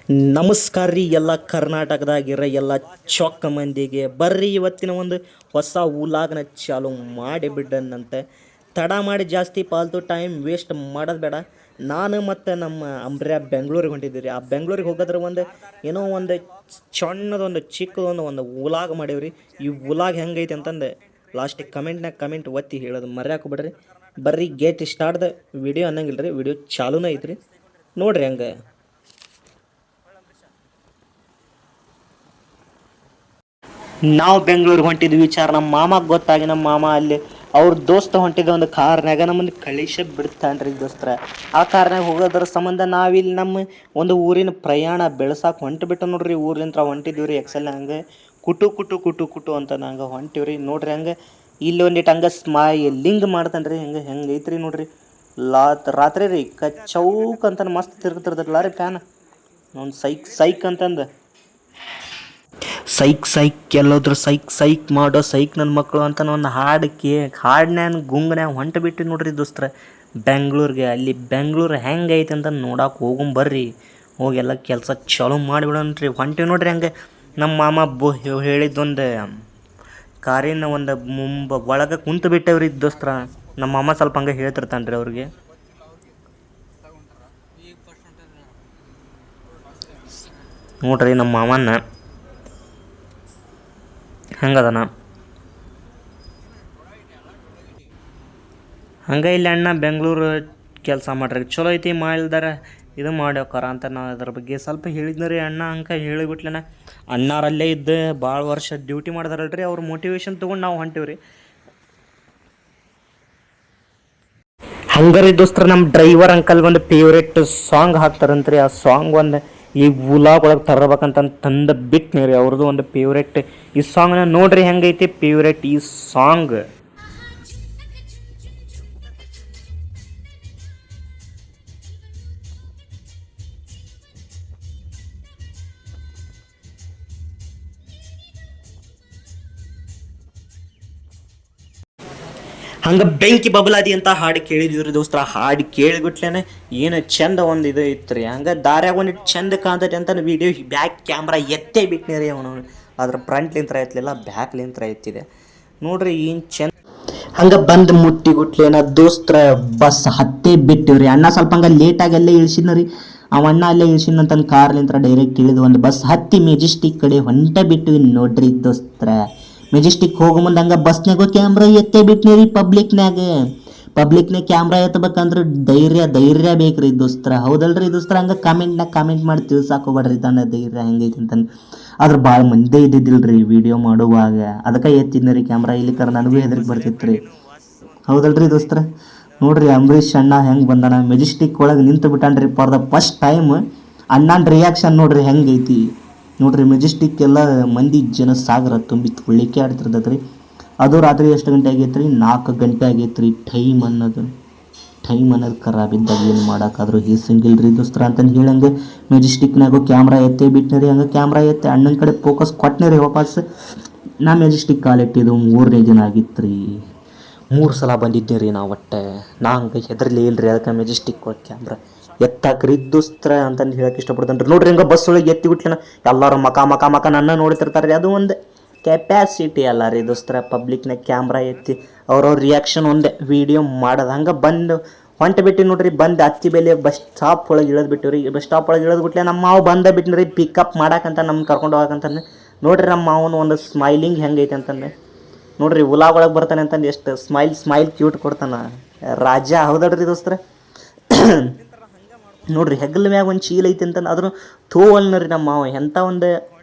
ನಮಸ್ಕಾರ ರೀ ಎಲ್ಲ ಕರ್ನಾಟಕದಾಗಿರೋ ಎಲ್ಲ ಚೊಕ್ಕ ಮಂದಿಗೆ ಬರ್ರಿ ಇವತ್ತಿನ ಒಂದು ಹೊಸ ಉಲಾಗ್ನ ಚಾಲು ಮಾಡಿಬಿಡನಂತೆ. ತಡ ಮಾಡಿ ಜಾಸ್ತಿ ಪಾಲ್ತು ಟೈಮ್ ವೇಸ್ಟ್ ಮಾಡೋದು ಬೇಡ. ನಾನು ಮತ್ತು ನಮ್ಮ ಅಂಬ್ರ್ಯಾ ಬೆಂಗಳೂರಿಗೆ ಹೊಂಟಿದ್ದೀವಿ. ಆ ಬೆಂಗಳೂರಿಗೆ ಹೋಗೋದ್ರ ಏನೋ ಒಂದು ಸಣ್ಣದೊಂದು ಚಿಕ್ಕದೊಂದು ಉಲಾಗ್ ಮಾಡೀವ್ರಿ. ಈ ಉಲಾಗ್ ಹೆಂಗೈತೆ ಅಂತಂದು ಲಾಸ್ಟಿಗೆ ಕಮೆಂಟ್ ಒತ್ತಿ ಹೇಳೋದು ಮರ್ಯಾಕೆ ಬಿಡ್ರಿ. ಬರ್ರಿ ಗೇಟ್ ಸ್ಟಾರ್ಟ್ದ ವಿಡಿಯೋ ಅನ್ನಂಗಿಲ್ಲ ರೀ, ವಿಡಿಯೋ ಚಾಲೂನೇ ಐತ್ರಿ, ನೋಡ್ರಿ ಹಂಗೆ. ನಾವು ಬೆಂಗಳೂರಿಗೆ ಹೊಂಟಿದ್ವಿ ವಿಚಾರ ನಮ್ಮ ಮಾಮಾಗೆ ಗೊತ್ತಾಗಿ ನಮ್ಮ ಮಾಮ ಅಲ್ಲಿ ಅವ್ರ ದೋಸ್ತ ಹೊಂಟಿದ್ದ ಒಂದು ಕಾರ್ನಾಗ ನಮ್ಮನ್ನು ಕಳಿಸ ಬಿಡ್ತಾನ್ರಿ ದೋಸ್ತರ. ಆ ಕಾರ್ನಾಗ ಹೋಗೋದ್ರ ಸಂಬಂಧ ನಾವಿಲ್ಲಿ ನಮ್ಮ ಒಂದು ಊರಿನ ಪ್ರಯಾಣ ಬೆಳೆಸಾಕ ಹೊಂಟು ನೋಡ್ರಿ. ಊರ್ಲಿಂತ್ರ ಹೊಂಟಿದ್ವಿ ರೀ ಎಕ್ಸೆಲ್ ಹಂಗೆ ಕುಟು ಕುಟು ಕುಟು ಕುಟು ಅಂತ ನಂಗೆ ಹೊಂಟಿವ್ರಿ. ನೋಡ್ರಿ ಹಂಗೆ ಇಲ್ಲಿ ಒಂದಿಟ್ಟು ಹಂಗೆ ಲಿಂಗ್ ಮಾಡ್ತಾನೆ ರೀ. ಹೆಂಗೆ ಐತ್ರಿ ನೋಡ್ರಿ. ರಾತ್ರಿ ರೀ ಚೌಕ್ ಅಂತ ಮಸ್ತ್ ತಿರ್ಗತಿರ್ತಲ್ಲ ರೀ ಫ್ಯಾನ್. ಒಂದು ಸೈಕ್ ಅಂತಂದು ಸೈಕ್ ಎಲ್ಲೋದ್ರು ಸೈಕ್ ಮಾಡೋ ನನ್ನ ಮಕ್ಕಳು ಅಂತ ಒಂದು ಹಾಡಿನ್ಯಾನ ಗುಂಗನ್ಯಾಗ ಹೊಂಟು ಬಿಟ್ಟು ನೋಡ್ರಿ ದೋಸ್ತರ ಬೆಂಗ್ಳೂರಿಗೆ. ಅಲ್ಲಿ ಬೆಂಗ್ಳೂರು ಹೆಂಗೈತೆ ಅಂತ ನೋಡಕ್ಕೆ ಹೋಗಂಬರ್ರಿ. ಹೋಗಿ ಎಲ್ಲ ಕೆಲಸ ಚಾಲೂ ಮಾಡಿಬಿಡೋಣ್ರಿ. ಹೊಂಟಿವಿ ನೋಡ್ರಿ ಹಂಗೆ. ನಮ್ಮ ಮಾಮ ಹೇಳಿದ್ದೊಂದು ಕಾರಿನ ಒಂದು ಒಳಗೆ ಕುಂತು ಬಿಟ್ಟವ್ರಿ ದೋಸ್ತರ. ನಮ್ಮ ಮಾಮ ಸ್ವಲ್ಪ ಹಂಗೆ ಹೇಳ್ತಿರ್ತಾನೆ ರೀ ಅವ್ರಿಗೆ. ನೋಡ್ರಿ ನಮ್ಮ ಮಾಮನ್ನ ಹೆಂಗದನ ಹಂಗೆ ಇಲ್ಲಿ ಅಣ್ಣ ಬೆಂಗಳೂರು ಕೆಲಸ ಮಾಡ್ರಿ ಚಲೋ ಐತಿ ಮಾಡಿಲ್ದಾರ ಇದು ಮಾಡ್ಯೋಕಾರ ಅಂತ ನಾವು ಅದ್ರ ಬಗ್ಗೆ ಸ್ವಲ್ಪ ಹೇಳಿದ್ನ ರೀ. ಅಣ್ಣ ಅಂಕ ಹೇಳಿಬಿಟ್ಲನ ಅಣ್ಣಾರಲ್ಲೇ ಇದ್ದು ಭಾಳ ವರ್ಷ ಡ್ಯೂಟಿ ಮಾಡಿದಾರಲ್ರಿ, ಅವ್ರ ಮೋಟಿವೇಶನ್ ತೊಗೊಂಡು ನಾವು ಹೊಂಟಿವ್ರಿ. ಹಂಗಾರಿ ದೋಸ್ತರ ನಮ್ಮ ಡ್ರೈವರ್ ಅಂಕಲ್ ಒಂದು ಫೇವ್ರೇಟ್ ಸಾಂಗ್ ಹಾಕ್ತಾರಂತ್ರಿ. ಆ ಸಾಂಗ್ ಒಂದು ಈ ವ್ಲಾಗ್ ಒಳಗೆ ತರಬೇಕಂತ ತಂದು ಬಿಟ್ನಿ ರೀ. ಅವ್ರದ್ದು ಒಂದು ಫೇವ್ರೇಟ್ ಈ ಸಾಂಗ್ನ ನೋಡ್ರಿ ಹೆಂಗೈತಿ ಫೇವ್ರೇಟ್ ಈ ಸಾಂಗ್. ಹಂಗೆ ಬೆಂಕಿ ಬಬಲಾದಿ ಅಂತ ಹಾಡು ಕೇಳಿದ್ವಿ ದೋಸ್ತರ. ಹಾಡು ಕೇಳಿಬಿಟ್ಲೇನೆ ಏನು ಚಂದ ಒಂದು ಇದು ಇತ್ತು ರೀ. ಹಂಗೆ ದಾರ್ಯಾಗ ಒಂದಿಟ್ಟು ಚಂದ ಕಾಣ್ತೈತೆ ಅಂತ ವೀಡಿಯೋ ಬ್ಯಾಕ್ ಕ್ಯಾಮ್ರಾ ಎತ್ತೇ ಬಿಟ್ನಿ ರೀ ಅವನು. ಅದ್ರ ಫ್ರಂಟ್ಲಿಂತ್ರ ಎತ್ತಲಿಲ್ಲ, ಬ್ಯಾಕ್ಲಿಂತ್ರ ಎತ್ತಿದೆ ನೋಡ್ರಿ ಏನು ಚಂದ. ಹಂಗೆ ಬಂದು ಮುಟ್ಟಿಗುಟ್ಲೇನ ದೋಸ್ತರ ಬಸ್ ಹತ್ತೇ ಬಿಟ್ಟಿವ್ರಿ. ಅಣ್ಣ ಸ್ವಲ್ಪ ಹಂಗೆ ಲೇಟಾಗಿ ಅಲ್ಲೇ ಇಳಿಸಿದ್ನ ರೀ. ಅವ ಅಣ್ಣ ಅಲ್ಲೇ ಇಳಿಸಿದ್ನಂತ ಕಾರ್ಲಿಂತ್ರ ಡೈರೆಕ್ಟ್ ಇಳಿದು ಒಂದು ಬಸ್ ಹತ್ತಿ ಮೆಜೆಸ್ಟಿಕ್ ಕಡೆ ಹೊಂಟ ಬಿಟ್ಟಿವಿ ನೋಡ್ರಿ ದೋಸ್ತರ. ಮೆಜೆಸ್ಟಿಕ್ ಹೋಗೋ ಮುಂದೆ ಹಂಗೆ ಬಸ್ನಾಗ ಕ್ಯಾಮ್ರಾ ಎತ್ತೇ ಬಿಟ್ನಿ ರೀ. ಪಬ್ಲಿಕ್ನಾಗ ಕ್ಯಾಮ್ರಾ ಎತ್ತಬೇಕಂದ್ರೆ ಧೈರ್ಯ ಬೇಕ್ರಿ ದೋಸ್ತರ, ಹೌದಲ್ರಿ ದೋಸ್ತರ? ಹಂಗೆ ಕಾಮೆಂಟ್ ಮಾಡಿ ತಿಳ್ಸಾಕೋಬೇಡ್ರಿ ತನ್ನ ಧೈರ್ಯ ಹೆಂಗೈತಿ ಅಂತ. ಆದ್ರೆ ಭಾಳ ಮಂದಿ ಇದ್ದಿದ್ದಿಲ್ರಿ ವಿಡಿಯೋ ಮಾಡುವಾಗ, ಅದಕ್ಕೆ ಎತ್ತಿದ್ನ ರೀ ಕ್ಯಾಮ್ರಾ. ಇಲ್ಲಿ ನನಗೂ ಹೆದರಿಕೆ ಬರ್ತಿತ್ತು ರೀ, ಹೌದಲ್ರಿ ದೋಸ್ತರ? ನೋಡ್ರಿ ಅಂಬರೀಷ್ ಅಣ್ಣ ಹೆಂಗೆ ಬಂದಾನ ಮೆಜೆಸ್ಟಿಕ್ ಒಳಗೆ ನಿಂತು ಬಿಟ್ಟಾನ್ರಿ ಫಾರ್ ದ ಫಸ್ಟ್ ಟೈಮ್. ಅಣ್ಣನ ರಿಯಾಕ್ಷನ್ ನೋಡ್ರಿ ಹೆಂಗೈತಿ ನೋಡ್ರಿ. ಮೆಜೆಸ್ಟಿಕ್ ಎಲ್ಲ ಮಂದಿ ಜನ ಸಾಗರ ತುಂಬಿ ತುಳಿಕೆ ಆಡ್ತಿರ್ತೈತೆ ರೀ. ಅದು ರಾತ್ರಿ ಎಷ್ಟು ಗಂಟೆ ಆಗೈತೆ ರೀ? 4 ಗಂಟೆ ಆಗೈತೆ ರೀ. ಟೈಮ್ ಅನ್ನೋದು ಖರಾಬ್ ಇದ್ದಾಗ ಏನು ಮಾಡೋಕ್ಕಾದ್ರೂ ಸಿಂಗಿಲ್ ರೀ ದೋಸ್ತರ ಅಂತಂದು ಹೇಳಂಗೆ ಮೆಜೆಸ್ಟಿಕ್ನಾಗೂ ಕ್ಯಾಮ್ರಾ ಎತ್ತೇ ಬಿಟ್ನಿ ರೀ. ಹಂಗೆ ಕ್ಯಾಮ್ರಾ ಎತ್ತಿ ಅಣ್ಣನ ಕಡೆ ಫೋಕಸ್ ಕೊಟ್ಟನೆ ರೀ ವಾಪಸ್. ನಾ ಮೆಜೆಸ್ಟಿಕ್ ಕಾಲಿಟ್ಟಿದ್ದು 3ನೇ ದಿನ ಆಗಿತ್ತು ರೀ. 3 ಸಲ ಬಂದಿದ್ದೆ ರೀ ನಾವು ಒಟ್ಟೆ. ನಾ ಹಂಗೆ ಹೆದರ್ಲಿ ಇಲ್ರಿ, ಅದಕ್ಕೆ ಮೆಜೆಸ್ಟಿಕ್ ಒಳಗೆ ಕ್ಯಾಮ್ರಾ ಎತ್ತಾಕ್ರಿ ದೋಸ್ತರ ಅಂತಂದು ಹೇಳಕ್ಕೆ ಇಷ್ಟಪಡ್ತಾನೆ ರೀ. ನೋಡ್ರಿ ಹಂಗೆ ಬಸ್ ಒಳಗೆ ಎತ್ತಿ ಬಿಟ್ಲೇನ ಎಲ್ಲರೂ ಮಕ ನನ್ನ ನೋಡ್ತಿರ್ತಾರೆ ರೀ. ಅದು ಒಂದು ಕೆಪ್ಯಾಸಿಟಿ ಅಲ್ಲ ರೀ ದೋಸ್ತರ. ಪಬ್ಲಿಕ್ನಾಗ ಕ್ಯಾಮ್ರಾ ಎತ್ತಿ ಅವ್ರವ್ರ ರಿಯಾಕ್ಷನ್ ಒಂದೇ ವೀಡಿಯೋ ಮಾಡೋದು. ಹಂಗೆ ಬಂದು ಹೊಂಟು ಬಿಟ್ಟು ನೋಡ್ರಿ. ಬಂದು ಹತ್ತಿ ಬೆಲೆ ಬಸ್ ಸ್ಟಾಪ್ ಒಳಗೆ ಇಳಿದು ಬಿಟ್ಟಿವಿ ರೀ. ಬಸ್ ಸ್ಟಾಪ್ ಒಳಗೆ ಇಳಿದು ಬಿಟ್ಲೆ ನಮ್ಮ ಮಾವು ಬಂದ ಬಿಟ್ನಿ ರೀ ಪಿಕಪ್ ಮಾಡಕ್ಕಂತ ನಮ್ಗೆ ಕರ್ಕೊಂಡು ಹೋಗಕ್ಕಂತಾನೆ. ನೋಡ್ರಿ ನಮ್ಮ ಮಾವನು ಒಂದು ಸ್ಮೈಲಿಂಗ್ ಹೆಂಗೈತೆ ಅಂತಂದ್ರೆ ನೋಡ್ರಿ. ಉಲಾಗ್ ಒಳಗೆ ಬರ್ತಾನೆ ಅಂತಂದು ಎಷ್ಟು ಸ್ಮೈಲ್ ಕ್ಯೂಟ್ ಕೊಡ್ತಾನೆ ರಾಜ, ಹೌದಲ್ರಿ ದೋಸ್ತರ? ನೋಡ್ರಿ ಹೆಗಲ ಮ್ಯಾಗ ಒಂದು ಚೀಲ ಐತಿ ಅಂತ ಆದ್ರೂ ತೋವಲ್ನ ರೀ ನಮ್ಮ ಮಾವ. ಎಂಥ ಒಂದು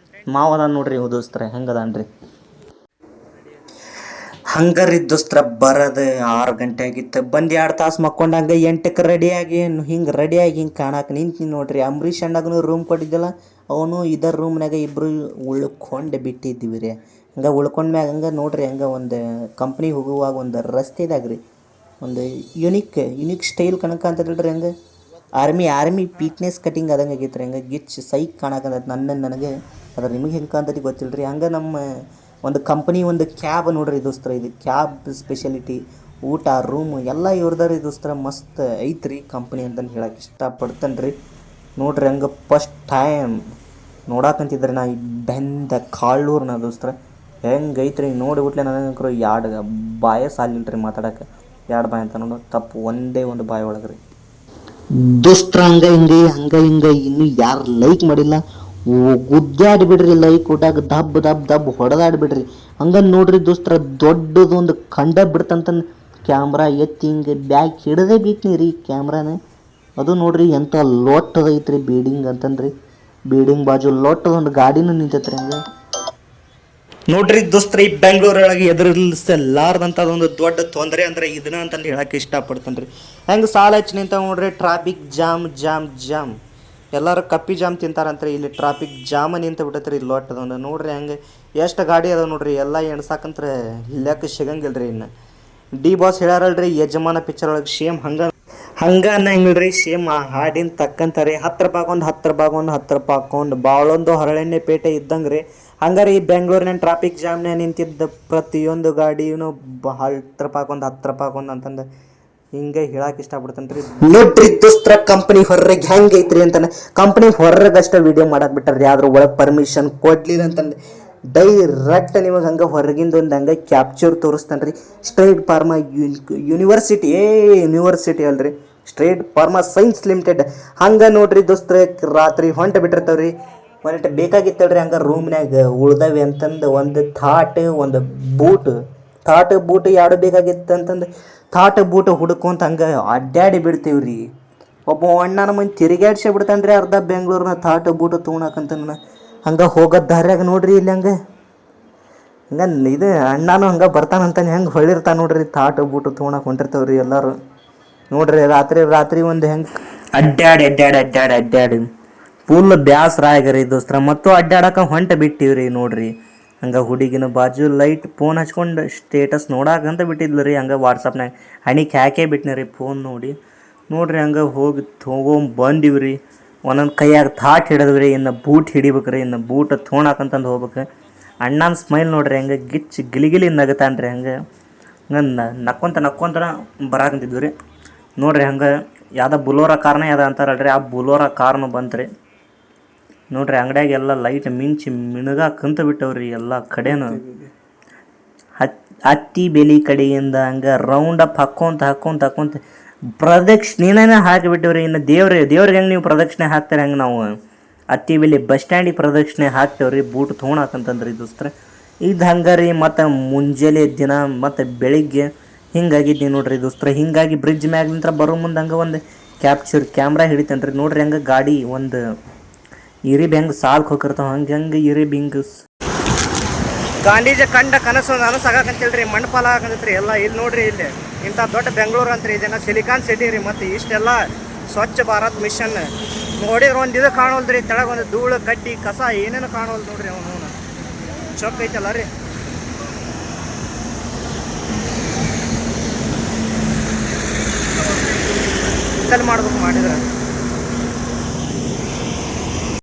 ಮಾವ ಅದ ನೋಡ್ರಿ ದೋಸ್ತರ, ಹೆಂಗದಾನ್ರಿ. ಹಂಗಾರಿ ದೋಸ್ತರ ಬರೋದು 6 ಗಂಟೆ ಆಗಿತ್ತು. ಬಂದು 2 ತಾಸು ಮಕ್ಕೊಂಡಂಗೆ 8ಕ್ಕೆ ರೆಡಿಯಾಗಿ ಹಿಂಗೆ ಕಾಣಕ್ಕೆ ನಿಂತು ನೋಡ್ರಿ. ಅಂಬರೀಷ್ ಅಣ್ಣಗೂ ರೂಮ್ ಕೊಟ್ಟಿದ್ದಲ್ಲ, ಅವನು ಇದರ ರೂಮ್ನಾಗ ಇಬ್ಬರು ಉಳ್ಕೊಂಡು ಬಿಟ್ಟಿದ್ದೀವಿ ರೀ. ಹಂಗೆ ಉಳ್ಕೊಂಡ್ಮ್ಯಾಗ ಹಂಗೆ ನೋಡ್ರಿ ಹಂಗೆ ಒಂದು ಕಂಪ್ನಿಗೆ ಹೋಗುವಾಗ ಒಂದು ರಸ್ತೆದಾಗ ರೀ ಒಂದು ಯುನಿಕ್ ಸ್ಟೈಲ್ ಕಣಕಂತದ್ರಿ. ಹಂಗೆ ಆರ್ಮಿ ಪೀಕ್ನೆಸ್ ಕಟಿಂಗ್ ಆದಂಗೆ ಆಗೈತೆ ರೀ. ಹಂಗೆ ಗಿಚ್ ಸೈಕ್ ಕಾಣಕಂತೈತೆ ನನಗೆ. ಅದ್ರ ನಿಮಗೆ ಹೆಂಗೆ ಕಾಣ್ತೈತಿ ಗೊತ್ತಿಲ್ಲ ರೀ. ಹಂಗೆ ನಮ್ಮ ಒಂದು ಕಂಪ್ನಿ ಒಂದು ಕ್ಯಾಬ್ ನೋಡ್ರಿ ದೋಸ್ತರ. ಇದು ಕ್ಯಾಬ್ ಸ್ಪೆಷಾಲಿಟಿ, ಊಟ, ರೂಮು ಎಲ್ಲ ಇವ್ರದಾರಿ ದೋಸ್ತರ. ಮಸ್ತ್ ಐತ್ರಿ ಕಂಪ್ನಿ ಅಂತಂದು ಹೇಳಕ್ಕೆ ಇಷ್ಟಪಡ್ತೇನೆ ರೀ. ನೋಡ್ರಿ ಹಂಗೆ ಫಸ್ಟ್ ಟೈಮ್ ನೋಡಾಕಂತಿದ್ರಿ ನಾ ಈ ಬೆಂದ ಕಾಳೂರ್ನ ದೋಸ್ತ್ರ ಹೆಂಗೈತ್ರಿ ನೋಡಿಬಿಟ್ಲೆ ನನಗಂಕರು ಎರಡು ಬಾಯ ಸಾಲಿಲ್ರಿ ಮಾತಾಡೋಕೆ ಎರಡು ಬಾಯಿ ಅಂತ ನೋಡು ತಪ್ಪು ಒಂದೇ ಒಂದು ಬಾಯಿ ಒಳಗ್ರಿ ದೋಸ್ತ್ರ ಹಂಗ ಇನ್ನು ಯಾರು ಲೈಕ್ ಮಾಡಿಲ್ಲ ಗುದ್ದಾಡಿ ಬಿಡ್ರಿ ಲೈಕ್ ಕೊಟ್ಟಾಗ ದಬ್ ದಬ್ ದಬ್ ಹೊಡೆದಾಡಿ ಬಿಡ್ರಿ ಹಂಗ ನೋಡ್ರಿ ದೋಸ್ತ್ರ ದೊಡ್ಡದೊಂದು ಕಂಡ ಬಿಡ್ತಂತ ಕ್ಯಾಮ್ರಾ ಎತ್ತಿ ಹಿಂಗೆ ಬ್ಯಾಗ್ ಹಿಡದೇ ಬಿಟ್ನಿ ರೀ ಕ್ಯಾಮ್ರಾನ ಅದು ನೋಡ್ರಿ ಎಂಥ ಲೋಟದೈತ್ರಿ ಬಿಲ್ಡಿಂಗ್ ಅಂತಂದ್ರಿ ಬಿಲ್ಡಿಂಗ್ ಬಾಜು ಲೋಟದೊಂದು ಗಾಡಿನೂ ನಿಂತೈತ್ರಿ ಹಂಗೆ ನೋಡ್ರಿ ದೋಸ್ತ್ರ ಈ ಬೆಂಗಳೂರೊಳಗೆ ಎದುರಿಸಲಾರ್ದಂಥದ್ದೊಂದು ದೊಡ್ಡ ತೊಂದರೆ ಅಂದ್ರೆ ಇದನ್ನ ಅಂತಂದು ಹೇಳಕ್ಕೆ ಇಷ್ಟಪಡ್ತೇನೆ ರೀ ಹೆಂಗೆ ಸಾಲ ಹಚ್ಚಿ ನಿಂತ ನೋಡ್ರಿ ಟ್ರಾಫಿಕ್ ಜಾಮ್ ಜಾಮ್ ಜಾಮ್ ಎಲ್ಲರೂ ಕಪ್ಪಿ ಜಾಮ್ ತಿಂತಾರಂತ್ರಿ ಇಲ್ಲಿ ಟ್ರಾಫಿಕ್ ಜಾಮ ನಿಂತ ಬಿಟ್ಟೈತ್ರಿ ಇಲ್ಲಿ ಲೋಟದೊಂದು ನೋಡ್ರಿ ಹಂಗೆ ಎಷ್ಟು ಗಾಡಿ ಅದಾವ ನೋಡ್ರಿ ಎಲ್ಲ ಎಣ್ಸಾಕಂತ್ರ ಲೆಕ್ಕ ಸಿಗಂಗಿಲ್ರಿ ಇನ್ನು ಡಿ ಬಾಸ್ ಹೇಳ್ಯಾರಲ್ರಿ ಯಜಮಾನ ಪಿಕ್ಚರ್ ಒಳಗೆ ಸೇಮ್ ಹಂಗ ಅನ್ನಂಗಿಲ್ರಿ ಸೇಮ್ ಆ ಹಾಡಿನ ತಕ್ಕಂತಾರೆ 10 ರೂಪಾಯಿ 10 ರೂಪಾಯಿ ಬಾಳೊಂದು ಹರಳೆಣ್ಣೆ ಪೇಟೆ ಇದ್ದಂಗೆ ರೀ ಹಂಗಾರೆ ಈ ಬೆಂಗಳೂರಿನ ಟ್ರಾಫಿಕ್ ಜಾಮ್ನ ನಿಂತಿದ್ದ ಪ್ರತಿಯೊಂದು ಗಾಡಿನೂ 10 ರೂಪಾಯಿ ಅಂತಂದು ಹಿಂಗೆ ಹೇಳಕ್ಕೆ ಇಷ್ಟಪಡ್ತೇನೆ ರೀ ನೋಡ್ರಿ ದೋಸ್ತ್ರ ಕಂಪ್ನಿ ಹೊರಗೆ ಹೆಂಗೆ ಐತ್ರಿ ಅಂತಾನೆ ಕಂಪ್ನಿ ಹೊರಗೆ ಅಷ್ಟೇ ವಿಡಿಯೋ ಮಾಡಕ್ಕೆ ಬಿಟ್ಟಾರ್ರಿ ಆದ್ರೆ ಒಳಗೆ ಪರ್ಮಿಷನ್ ಕೊಡ್ಲಿಲ್ಲ ಅಂತಂದು ಡೈರೆಕ್ಟ್ ನಿಮಗೆ ಹಂಗೆ ಹೊರಗಿಂದ ಒಂದು ಹಂಗೆ ಕ್ಯಾಪ್ಚರ್ ತೋರಿಸ್ತಾನೆ ರೀ ಸ್ಟ್ರೈಟ್ ಫಾರ್ಮಾ ಯೂನಿವರ್ಸಿಟಿ ಅಲ್ರಿ ಸ್ಟ್ರೈಟ್ ಫಾರ್ಮಾ ಸೈನ್ಸ್ ಲಿಮಿಟೆಡ್ ಹಂಗೆ ನೋಡ್ರಿ ದೋಸ್ತ್ರ ರಾತ್ರಿ ಹೊಂಟ ಬಿಟ್ಟಿರ್ತಾವ್ರಿ ಒಂದಿಟ್ಟು ಬೇಕಾಗಿತ್ತಲ್ರಿ ಹಂಗೆ ರೂಮ್ನಾಗ ಉಳ್ದವೆ ಅಂತಂದು ಒಂದು ಒಂದು ಬೂಟ್ ಎರಡು ಬೇಕಾಗಿತ್ತು ಅಂತಂದು ಬೂಟ್ ಹುಡ್ಕೊಂತ ಹಂಗೆ ಅಡ್ಡಾಡಿ ಬಿಡ್ತೀವ್ರಿ ಒಬ್ಬ ಅಣ್ಣನ ಮಂದಿ ತಿರುಗಾಡ್ಸೇ ಬಿಡ್ತಾನೆ ರೀ ಅರ್ಧ ಬೆಂಗಳೂರಿನ ಬೂಟ್ ತೊಗೊಳಕಂತ ಹಂಗೆ ಹೋಗೋದು ದಾರ್ಯಾಗ ನೋಡ್ರಿ ಇಲ್ಲಿ ಹಂಗೆ ಇದು ಅಣ್ಣನೂ ಹಂಗೆ ಬರ್ತಾನಂತಾನೆ ಹೆಂಗೆ ಹೊಳಿರ್ತಾನೆ ನೋಡ್ರಿ ಬೂಟ್ ತೊಗೊಳಕ್ಕೆ ಹೊಂಟಿರ್ತಾವ್ರಿ ಎಲ್ಲರೂ ನೋಡ್ರಿ ರಾತ್ರಿ ಒಂದು ಹೆಂಗೆ ಅಡ್ಡಾಡಿ ಫುಲ್ ಬ್ಯಾಸರ ಆಗ್ಯಾರ ದೋಸ್ತ್ರ ಮತ್ತು ಅಡ್ಡಾಡಕ್ಕೆ ಹೊಂಟ ಬಿಟ್ಟಿವ್ರಿ ನೋಡ್ರಿ ಹಂಗೆ ಹುಡುಗಿನ ಬಾಜು ಲೈಟ್ ಫೋನ್ ಹಚ್ಕೊಂಡು ಸ್ಟೇಟಸ್ ನೋಡಾಕಂತ ಬಿಟ್ಟಿದ್ಲು ರೀ ಹಂಗೆ ವಾಟ್ಸಪ್ನಾಗ ಹಣಿಕೆ ಹಾಕೇ ಬಿಟ್ನಿ ರೀ ಫೋನ್ ನೋಡ್ರಿ ಹಂಗೆ ಬಂದಿವ್ರಿ ಒಂದೊಂದು ಕೈಯಾಗ ಹಿಡಿದ್ವಿ ಇನ್ನು ಬೂಟ್ ಹಿಡಿಬೇಕ್ರಿ ಇನ್ನು ಬೂಟ್ ತೊಗೊಳಕಂತಂದು ಹೋಗ್ಬೇಕು ಅಣ್ಣನ ಸ್ಮೈಲ್ ನೋಡ್ರಿ ಹಂಗೆ ಗಿಲಿಗಿಲಿ ನಗತಾನ್ರಿ ಹಂಗೆ ನಕ್ಕೊಂತ ಬರಾಕಂತಿದ್ವಿ ರೀ ನೋಡ್ರಿ ಹಂಗೆ ಯಾವುದೋ ಬುಲೋರ ಕಾರ್ನ ಯಾವ್ದು ಅಂತಾರಲ್ರಿ ಆ ಬುಲೋರ ಕಾರ್ನು ಬಂತ್ರಿ ನೋಡ್ರಿ ಅಂಗಡಿಯಾಗ ಎಲ್ಲ ಲೈಟ್ ಮಿಂಚಿ ಮಿಣಗಾಕಂತ ಬಿಟ್ಟವ್ರಿ ಎಲ್ಲ ಕಡೆನೂ ಹತ್ತಿ ಬೆಲೆ ಕಡೆಯಿಂದ ಹಂಗೆ ರೌಂಡ್ ಅಪ್ ಹಾಕ್ಕೊಂತ ಪ್ರದಕ್ಷಿಣೆನೇ ಹಾಕಿಬಿಟ್ಟವ್ರಿ ಇನ್ನು ದೇವ್ರಿಗೆ ಹೆಂಗೆ ನೀವು ಪ್ರದಕ್ಷಿಣೆ ಹಾಕ್ತಾರೆ ಹಂಗೆ ನಾವು ಹತ್ತಿ ಬೆಲೆ ಬಸ್ ಸ್ಟ್ಯಾಂಡಿಗೆ ಪ್ರದಕ್ಷಿಣೆ ಹಾಕ್ತೇವ್ರಿ ಬೂಟ್ ತೊಗೊಳಕಂತಂದ್ರಿ ದೋಸ್ತ್ರ ಇದು ಹಂಗೆ ರೀ ಮತ್ತು ಮುಂಜಾನೆ ದಿನ ಮತ್ತು ಬೆಳಿಗ್ಗೆ ಹಿಂಗಾಗಿದ್ದೀನಿ ನೋಡ್ರಿ ದೋಸ್ತ್ರ ಹಿಂಗಾಗಿ ಬ್ರಿಡ್ಜ್ ಮ್ಯಾಗ ನಿಂತ್ರ ಬರೋ ಮುಂದೆ ಹಂಗೆ ಒಂದು ಕ್ಯಾಮ್ರಾ ಹಿಡಿತೇನೆ ರೀ ನೋಡ್ರಿ ಹಂಗೆ ಗಾಡಿ ಒಂದು ಇರಿಬಿ ಹೆಂಗೆ ಸಾಲ್ಗೆ ಹೋಗಿರ್ತಾವ ಹಂಗೆ ಇರಿಬಿ ಹಿಂಗೆ ಗಾಂಧೀಜಿ ಕಂಡ ಕನಸು ನನಸಾಗಂತೇಳ್ರಿ ಮಣ್ಣಪಾಲ ಹಾಕಂತೈತ್ರಿ ಎಲ್ಲ ಇಲ್ಲಿ ನೋಡ್ರಿ ಇಲ್ಲಿ ಇಂಥ ದೊಡ್ಡ ಬೆಂಗಳೂರು ಅಂತ್ರಿ ಇದನ್ನ ಸಿಲಿಕಾನ್ ಸಿಟಿ ರೀ ಮತ್ತು ಇಷ್ಟೆಲ್ಲ ಸ್ವಚ್ಛ ಭಾರತ್ ಮಿಷನ್ ನೋಡಿದ್ರೆ ಒಂದು ಇದು ಕಾಣೋಲ್ದ್ರಿ ತೆಳಗೆ ಒಂದು ಧೂಳು ಕಡ್ಡಿ ಕಸ ಏನೇನು ಕಾಣೋಲ್ದು ನೋಡ್ರಿ ಅವನು ಚೊಕ್ ಐತಲ್ಲ ರೀ ಕಲ್ ಮಾಡ್ಬೇಕು ಮಾಡಿದ್ರೆ